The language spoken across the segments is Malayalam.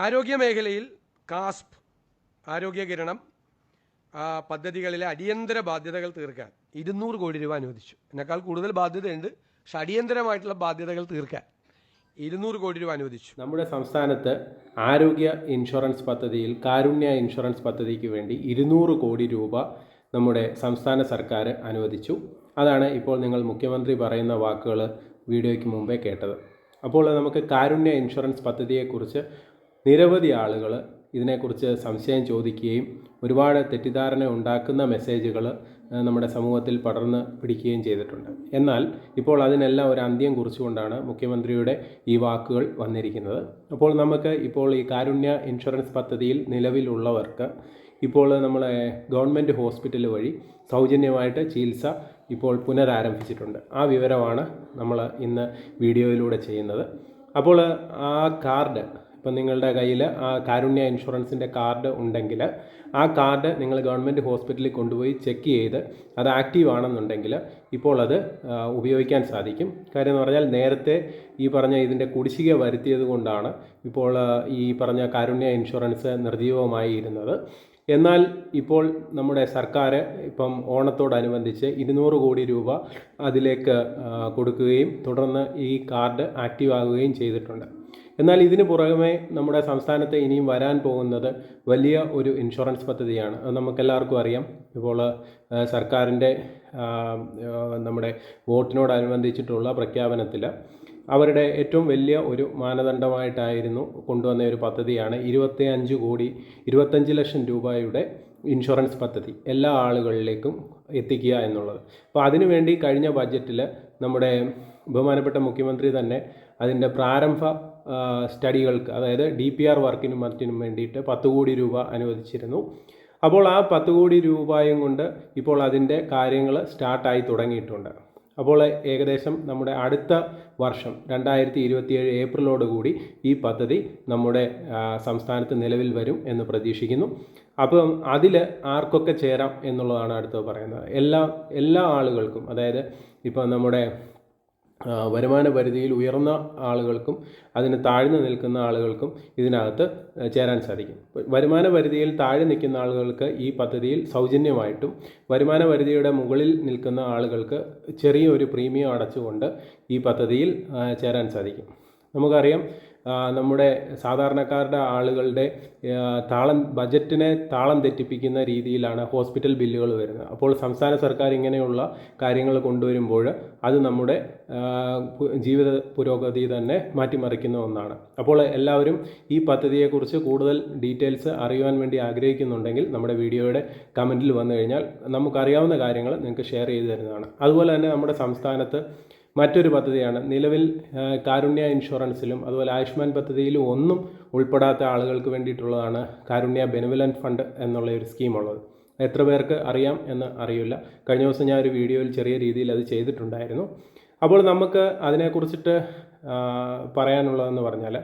ആരോഗ്യ മേഖലയിൽ കാസ്പ് ആരോഗ്യ കിരണം പദ്ധതികളിലെ അടിയന്തര ബാധ്യതകൾ തീർക്കാൻ 200 കോടി രൂപ അനുവദിച്ചു. എന്നെക്കാൾ കൂടുതൽ ബാധ്യതയുണ്ട്, പക്ഷെ അടിയന്തരമായിട്ടുള്ള ബാധ്യതകൾ തീർക്കാൻ 200 കോടി രൂപ അനുവദിച്ചു. നമ്മുടെ സംസ്ഥാനത്ത് ആരോഗ്യ ഇൻഷുറൻസ് പദ്ധതിയിൽ കാരുണ്യ ഇൻഷുറൻസ് പദ്ധതിക്ക് വേണ്ടി 200 കോടി രൂപ നമ്മുടെ സംസ്ഥാന സർക്കാർ അനുവദിച്ചു. അതാണ് ഇപ്പോൾ നിങ്ങൾ മുഖ്യമന്ത്രി പറയുന്ന വാക്കുകൾ വീഡിയോയ്ക്ക് മുമ്പേ കേട്ടത്. അപ്പോൾ നമുക്ക് കാരുണ്യ ഇൻഷുറൻസ് പദ്ധതിയെക്കുറിച്ച് നിരവധി ആളുകൾ ഇതിനെക്കുറിച്ച് സംശയം ചോദിക്കുകയും ഒരുപാട് തെറ്റിദ്ധാരണ ഉണ്ടാക്കുന്ന മെസ്സേജുകൾ നമ്മുടെ സമൂഹത്തിൽ പടർന്ന് പിടിക്കുകയും ചെയ്തിട്ടുണ്ട്. എന്നാൽ ഇപ്പോൾ അതിനെല്ലാം ഒരു അന്ത്യം കുറിച്ചുകൊണ്ടാണ് മുഖ്യമന്ത്രിയുടെ ഈ വാക്കുകൾ വന്നിരിക്കുന്നത്. അപ്പോൾ നമുക്ക് ഇപ്പോൾ ഈ കാരുണ്യ ഇൻഷുറൻസ് പദ്ധതിയിൽ നിലവിലുള്ളവർക്ക് ഇപ്പോൾ നമ്മളെ ഗവൺമെൻറ് ഹോസ്പിറ്റൽ വഴി സൗജന്യമായിട്ട് ചികിത്സ ഇപ്പോൾ പുനരാരംഭിച്ചിട്ടുണ്ട്. ആ വിവരമാണ് നമ്മൾ ഇന്ന് വീഡിയോയിലൂടെ ചെയ്യുന്നത്. അപ്പോൾ ആ കാർഡ്, ഇപ്പം നിങ്ങളുടെ കയ്യിൽ ആ കാരുണ്യ ഇൻഷുറൻസിൻ്റെ കാർഡ് ഉണ്ടെങ്കിൽ ആ കാർഡ് നിങ്ങൾ ഗവൺമെൻറ് ഹോസ്പിറ്റലിൽ കൊണ്ടുപോയി ചെക്ക് ചെയ്ത് അത് ആക്റ്റീവ് ആണെന്നുണ്ടെങ്കിൽ ഇപ്പോൾ അത് ഉപയോഗിക്കാൻ സാധിക്കും. കാര്യം എന്ന് പറഞ്ഞാൽ നേരത്തെ ഈ പറഞ്ഞ ഇതിൻ്റെ കുടിശ്ശിക വരുത്തിയത് കൊണ്ടാണ് ഇപ്പോൾ ഈ പറഞ്ഞ കാരുണ്യ ഇൻഷുറൻസ് നിർജ്ജീവമായി ഇരുന്നത്. എന്നാൽ ഇപ്പോൾ നമ്മുടെ സർക്കാർ ഇപ്പം ഓണത്തോടനുബന്ധിച്ച് 200 കോടി രൂപ അതിലേക്ക് കൊടുക്കുകയും തുടർന്ന് ഈ കാർഡ് ആക്റ്റീവ് ആകുകയും ചെയ്തിട്ടുണ്ട്. എന്നാൽ ഇതിന് പുറമെ നമ്മുടെ സംസ്ഥാനത്ത് ഇനിയും വരാൻ പോകുന്നത് വലിയ ഒരു ഇൻഷുറൻസ് പദ്ധതിയാണ്. അത് നമുക്കെല്ലാവർക്കും അറിയാം. ഇപ്പോൾ സർക്കാരിൻ്റെ നമ്മുടെ വോട്ടിനോടനുബന്ധിച്ചിട്ടുള്ള പ്രഖ്യാപനത്തിൽ അവരുടെ ഏറ്റവും വലിയ ഒരു മാനദണ്ഡമായിട്ടായിരുന്നു കൊണ്ടുവന്ന ഒരു പദ്ധതിയാണ് 25 ലക്ഷം രൂപയുടെ ഇൻഷുറൻസ് പദ്ധതി എല്ലാ ആളുകളിലേക്കും എത്തിക്കുക എന്നുള്ളത്. അപ്പോൾ അതിനുവേണ്ടി കഴിഞ്ഞ ബഡ്ജറ്റിൽ നമ്മുടെ ബഹുമാനപ്പെട്ട മുഖ്യമന്ത്രി തന്നെ അതിൻ്റെ പ്രാരംഭ സ്റ്റഡികൾക്ക്, അതായത് DPR വർക്കിനും മറ്റിനും വേണ്ടിയിട്ട് 10 കോടി രൂപ അനുവദിച്ചിരുന്നു. അപ്പോൾ ആ 10 കോടി രൂപയും കൊണ്ട് ഇപ്പോൾ അതിൻ്റെ കാര്യങ്ങൾ സ്റ്റാർട്ടായി തുടങ്ങിയിട്ടുണ്ട്. അപ്പോൾ ഏകദേശം നമ്മുടെ അടുത്ത വർഷം 2027 ഏപ്രിലോടുകൂടി ഈ പദ്ധതി നമ്മുടെ സംസ്ഥാനത്ത് നിലവിൽ വരും എന്ന് പ്രതീക്ഷിക്കുന്നു. അപ്പം അതിൽ ആർക്കൊക്കെ ചേരാം എന്നുള്ളതാണ് അടുത്ത് പറയുന്നത്. എല്ലാ ആളുകൾക്കും, അതായത് ഇപ്പോൾ നമ്മുടെ വരുമാന പരിധിയിൽ ഉയർന്ന ആളുകൾക്കും അതിന് താഴ്ന്നു നിൽക്കുന്ന ആളുകൾക്കും ഇതിനകത്ത് ചേരാൻ സാധിക്കും. വരുമാന പരിധിയിൽ താഴെ നിൽക്കുന്ന ആളുകൾക്ക് ഈ പദ്ധതിയിൽ സൗജന്യമായിട്ടും വരുമാന പരിധിയുടെ മുകളിൽ നിൽക്കുന്ന ആളുകൾക്ക് ചെറിയൊരു പ്രീമിയം അടച്ചുകൊണ്ട് ഈ പദ്ധതിയിൽ ചേരാൻ സാധിക്കും. നമുക്കറിയാം, നമ്മുടെ സാധാരണക്കാരുടെ ആളുകളുടെ ബജറ്റിനെ താളം തെറ്റിപ്പിക്കുന്ന രീതിയിലാണ് ഹോസ്പിറ്റൽ ബില്ലുകൾ വരുന്നത്. അപ്പോൾ സംസ്ഥാന സർക്കാർ ഇങ്ങനെയുള്ള കാര്യങ്ങൾ കൊണ്ടുവരുമ്പോൾ അത് നമ്മുടെ ജീവിത പുരോഗതി തന്നെ മാറ്റിമറിക്കുന്ന ഒന്നാണ്. അപ്പോൾ എല്ലാവരും ഈ പദ്ധതിയെക്കുറിച്ച് കൂടുതൽ ഡീറ്റെയിൽസ് അറിയുവാൻ വേണ്ടി ആഗ്രഹിക്കുന്നുണ്ടെങ്കിൽ നമ്മുടെ വീഡിയോയുടെ കമൻറ്റിൽ വന്നു കഴിഞ്ഞാൽ നമുക്കറിയാവുന്ന കാര്യങ്ങൾ നിങ്ങൾക്ക് ഷെയർ ചെയ്തു തരുന്നതാണ്. അതുപോലെ തന്നെ നമ്മുടെ സംസ്ഥാനത്ത് മറ്റൊരു പദ്ധതിയാണ് നിലവിൽ കാരുണ്യ ഇൻഷുറൻസിലും അതുപോലെ ആയുഷ്മാൻ പദ്ധതിയിലും ഒന്നും ഉൾപ്പെടാത്ത ആളുകൾക്ക് വേണ്ടിയിട്ടുള്ളതാണ് കാരുണ്യ ബെനവലൻറ്റ് ഫണ്ട് എന്നുള്ള ഒരു സ്കീമുള്ളത്. എത്ര പേർക്ക് അറിയാം എന്ന് അറിയില്ല. കഴിഞ്ഞ ദിവസം ഞാൻ ഒരു വീഡിയോയിൽ ചെറിയ രീതിയിൽ അത് ചെയ്തിട്ടുണ്ടായിരുന്നു. അപ്പോൾ നമുക്ക് അതിനെക്കുറിച്ചിട്ട് പറയാനുള്ളതെന്ന് പറഞ്ഞാൽ,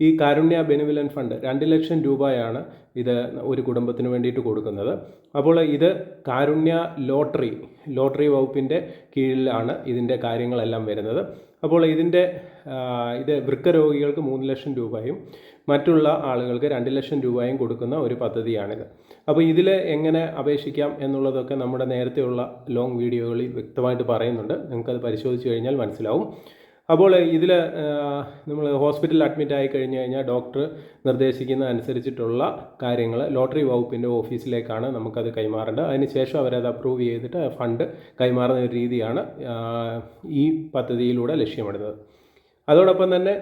ഈ കാരുണ്യ ബെനവലൻറ്റ് ഫണ്ട് 2 ലക്ഷം രൂപയാണ് ഇത് ഒരു കുടുംബത്തിന് വേണ്ടിയിട്ട് കൊടുക്കുന്നത്. അപ്പോൾ ഇത് കാരുണ്യ ലോട്ടറി വകുപ്പിൻ്റെ കീഴിലാണ് ഇതിൻ്റെ കാര്യങ്ങളെല്ലാം വരുന്നത്. അപ്പോൾ ഇത് വൃക്ക രോഗികൾക്ക് 3 ലക്ഷം രൂപയും മറ്റുള്ള ആളുകൾക്ക് 2 ലക്ഷം രൂപയും കൊടുക്കുന്ന ഒരു പദ്ധതിയാണിത്. അപ്പോൾ ഇതിൽ എങ്ങനെ അപേക്ഷിക്കാം എന്നുള്ളതൊക്കെ നമ്മുടെ നേരത്തെയുള്ള ലോങ് വീഡിയോകളിൽ വ്യക്തമായിട്ട് പറയുന്നുണ്ട്. നിങ്ങൾക്കത് പരിശോധിച്ച് കഴിഞ്ഞാൽ മനസ്സിലാവും. അപ്പോൾ ഇതിൽ നമ്മൾ ഹോസ്പിറ്റലിൽ അഡ്മിറ്റ് ആയി കഴിഞ്ഞ് കഴിഞ്ഞാൽ ഡോക്ടർ നിർദ്ദേശിക്കുന്ന അനുസരിച്ചിട്ടുള്ള കാര്യങ്ങൾ ലോട്ടറി വകുപ്പിൻ്റെ ഓഫീസിലേക്കാണ് നമുക്കത് കൈമാറേണ്ടത്. അതിനുശേഷം അവരത് അപ്രൂവ് ചെയ്തിട്ട് ഫണ്ട് കൈമാറുന്ന ഒരു രീതിയാണ് ഈ പദ്ധതിയിലൂടെ ലക്ഷ്യമിടുന്നത്. അതോടൊപ്പം തന്നെ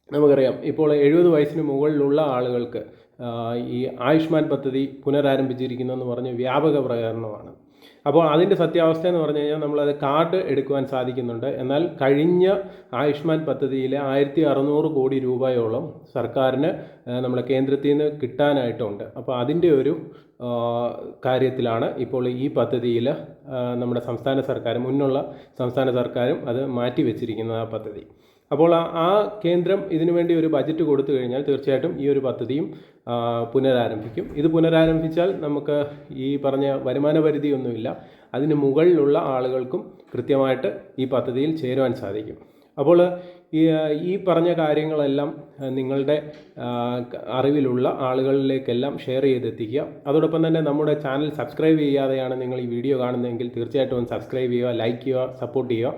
നമുക്കറിയാം, ഇപ്പോൾ 70 വയസ്സിന് മുകളിലുള്ള ആളുകൾക്ക് ഈ ആയുഷ്മാൻ പദ്ധതി പുനരാരംഭിച്ചിരിക്കുന്നതെന്ന് പറഞ്ഞ് വ്യാപക പ്രചാരണമാണ്. അപ്പോൾ അതിൻ്റെ സത്യാവസ്ഥ എന്ന് പറഞ്ഞു കഴിഞ്ഞാൽ നമ്മളത് കാർഡ് എടുക്കുവാൻ സാധിക്കുന്നുണ്ട്. എന്നാൽ കഴിഞ്ഞ ആയുഷ്മാൻ പദ്ധതിയിൽ 1600 കോടി രൂപയോളം സർക്കാരിന് നമ്മുടെ കേന്ദ്രത്തിൽ നിന്ന് കിട്ടാനായിട്ടുണ്ട്. അപ്പോൾ അതിൻ്റെ ഒരു കാര്യത്തിലാണ് ഇപ്പോൾ ഈ പദ്ധതിയിൽ നമ്മുടെ സംസ്ഥാന സർക്കാരും മുന്നുള്ള സംസ്ഥാന സർക്കാരും അത് മാറ്റി വെച്ചിരിക്കുന്നത്, ആ പദ്ധതി. അപ്പോൾ ആ കേന്ദ്രം ഇതിനുവേണ്ടി ഒരു ബജറ്റ് കൊടുത്തു കഴിഞ്ഞാൽ തീർച്ചയായിട്ടും ഈ ഒരു പദ്ധതിയും പുനരാരംഭിക്കും. ഇത് പുനരാരംഭിച്ചാൽ നമുക്ക് ഈ പറഞ്ഞ വരുമാന പരിധിയൊന്നുമില്ല, അതിന് മുകളിലുള്ള ആളുകൾക്കും കൃത്യമായിട്ട് ഈ പദ്ധതിയിൽ ചേരുവാൻ സാധിക്കും. അപ്പോൾ ഈ പറഞ്ഞ കാര്യങ്ങളെല്ലാം നിങ്ങളുടെ അറിവിലുള്ള ആളുകളിലേക്കെല്ലാം ഷെയർ ചെയ്തെത്തിക്കുക. അതോടൊപ്പം തന്നെ നമ്മുടെ ചാനൽ സബ്സ്ക്രൈബ് ചെയ്യാതെയാണ് നിങ്ങൾ ഈ വീഡിയോ കാണുന്നതെങ്കിൽ തീർച്ചയായിട്ടും ഒന്ന് സബ്സ്ക്രൈബ് ചെയ്യുക, ലൈക്ക് ചെയ്യുക, സപ്പോർട്ട് ചെയ്യുക.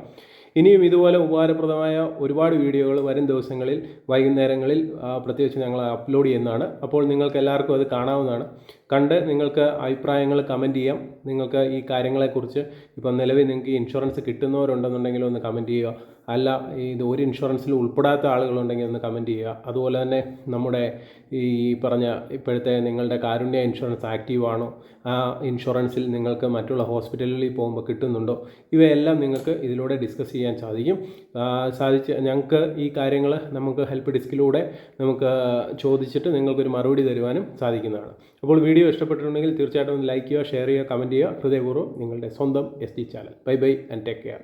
ഇനിയും ഇതുപോലെ ഉപകാരപ്രദമായ ഒരുപാട് വീഡിയോകൾ വരും ദിവസങ്ങളിൽ വൈകുന്നേരങ്ങളിൽ പ്രത്യേകിച്ച് ഞങ്ങൾ അപ്ലോഡ് ചെയ്യുന്നതാണ്. അപ്പോൾ നിങ്ങൾക്ക് എല്ലാവർക്കും അത് കാണാവുന്നതാണ്. കണ്ട് നിങ്ങൾക്ക് അഭിപ്രായങ്ങൾ കമൻറ്റ് ചെയ്യാം. നിങ്ങൾക്ക് ഈ കാര്യങ്ങളെക്കുറിച്ച് ഇപ്പം നിലവിൽ നിങ്ങൾക്ക് ഇൻഷുറൻസ് കിട്ടുന്നവരുണ്ടെന്നുണ്ടെങ്കിൽ ഒന്ന് കമൻറ്റ് ചെയ്യുക. അല്ല ഇത് ഒരു ഇൻഷുറൻസിൽ ഉൾപ്പെടാത്ത ആളുകളുണ്ടെങ്കിൽ ഒന്ന് കമൻറ്റ് ചെയ്യുക. അതുപോലെ തന്നെ നമ്മുടെ ഈ പറഞ്ഞ ഇപ്പോഴത്തെ നിങ്ങളുടെ കാരുണ്യ ഇൻഷുറൻസ് ആക്റ്റീവ് ആണോ, ആ ഇൻഷുറൻസിൽ നിങ്ങൾക്ക് മറ്റുള്ള ഹോസ്പിറ്റലുകളിൽ പോകുമ്പോൾ കിട്ടുന്നുണ്ടോ, ഇവയെല്ലാം നിങ്ങൾക്ക് ഇതിലൂടെ ഡിസ്കസ് ചെയ്യാൻ സാധിക്കും. ഞങ്ങൾക്ക് ഈ കാര്യങ്ങൾ നമുക്ക് ഹെൽപ്പ് ഡെസ്കിലൂടെ നമുക്ക് ചോദിച്ചിട്ട് നിങ്ങൾക്കൊരു മറുപടി തരുവാനും സാധിക്കുന്നതാണ്. അപ്പോൾ വീഡിയോ ഇഷ്ടപ്പെട്ടിട്ടുണ്ടെങ്കിൽ തീർച്ചയായിട്ടും ലൈക്ക് ചെയ്യുക, ഷെയർ ചെയ്യുക, കമൻറ്റ് ചെയ്യുക. ഹൃദയപൂർവ്വം നിങ്ങളുടെ സ്വന്തം SD channel. Bye bye and take care.